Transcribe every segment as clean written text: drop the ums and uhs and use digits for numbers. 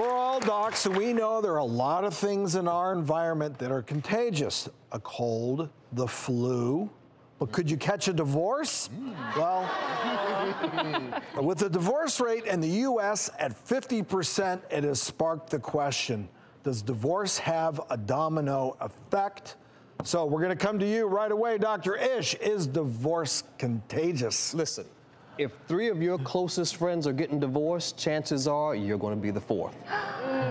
We're all docs, and we know there are a lot of things in our environment that are contagious. A cold, the flu. But could you catch a divorce? Well, with the divorce rate in the U.S. at 50%, it has sparked the question, does divorce have a domino effect? So we're going to come to you right away, Dr. Ish. Is divorce contagious? Listen, if 3 of your closest friends are getting divorced, chances are you're going to be the 4th.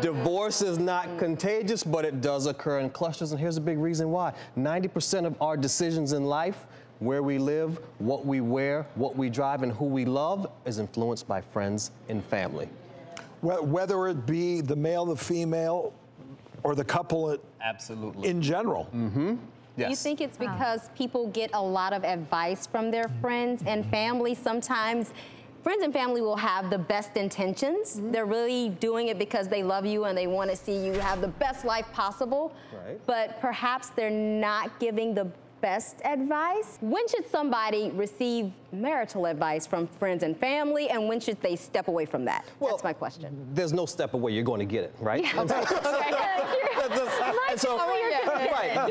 Divorce is not contagious, but it does occur in clusters, and here's a big reason why. 90% of our decisions in life, where we live, what we wear, what we drive, and who we love, is influenced by friends and family. Whether it be the male, the female, or the couple Absolutely. In general. Mm-hmm. Yes. Do you think it's because people get a lot of advice from their friends and family? Sometimes friends and family will have the best intentions. They're really doing it because they love you and they want to see you have the best life possible. Right. But perhaps they're not giving the best advice. When should somebody receive marital advice from friends and family, and when should they step away from that? Well, that's my question. There's no step away. You're going to get it, right? Yeah. And so, right,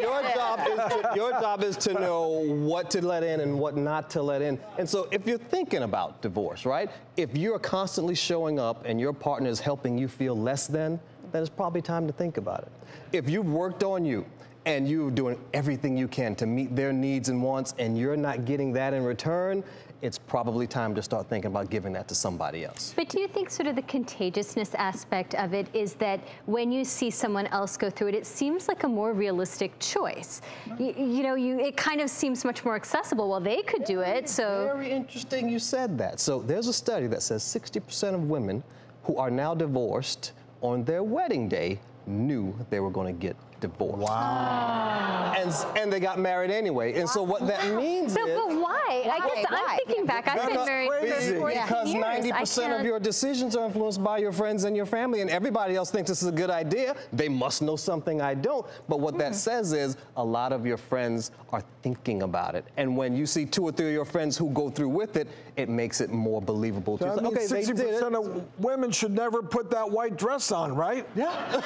your job is to know what to let in and what not to let in. And so if you're thinking about divorce, right, if you're constantly showing up and your partner is helping you feel less than, then it's probably time to think about it. If you've worked on you, and you're doing everything you can to meet their needs and wants, and you're not getting that in return, it's probably time to start thinking about giving that to somebody else. But do you think sort of the contagiousness aspect of it is that when you see someone else go through it, it seems like a more realistic choice? It kind of seems much more accessible. Well, they could do it, so. Very interesting you said that. So there's a study that says 60% of women who are now divorced on their wedding day knew they were going to get divorced. Wow. And they got married anyway. And so what that means But why? I guess I'm thinking back. I've been married for 40 years. Because 90% of your decisions are influenced by your friends and your family, and everybody else thinks this is a good idea. They must know something I don't. But what that says is a lot of your friends are thinking about it. And when you see 2 or 3 of your friends who go through with it, it makes it more believable. So that means 60% of women should never put that white dress on, right? Yeah.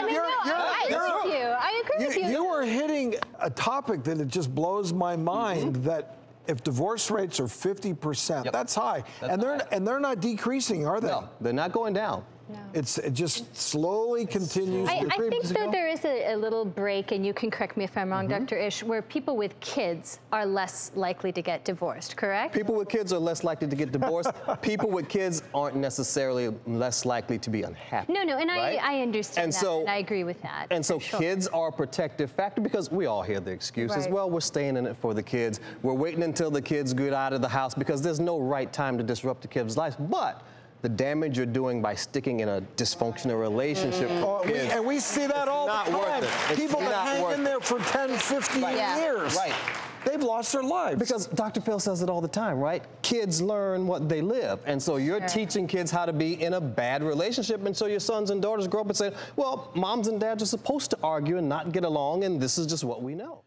I agree with you. You are hitting a topic that it just blows my mind that if divorce rates are 50%, that's high. And they're not decreasing, are they? No, they're not going down. No. It just slowly continues. I think that there is a little break, and you can correct me if I'm wrong, Dr. Ish, where people with kids are less likely to get divorced, correct? People with kids are less likely to get divorced. People with kids aren't necessarily less likely to be unhappy. No, and right? I understand and that, so, and I agree with that. And so kids are a protective factor because we all hear the excuses. Right. Well, we're staying in it for the kids. We're waiting until the kids get out of the house because there's no right time to disrupt the kids' lives. But the damage you're doing by sticking in a dysfunctional relationship. And we see that all the time. People that hang in there for 10, 15 years. Right. They've lost their lives. Because Dr. Phil says it all the time, right? Kids learn what they live. And so you're teaching kids how to be in a bad relationship. And so your sons and daughters grow up and say, well, moms and dads are supposed to argue and not get along, and this is just what we know.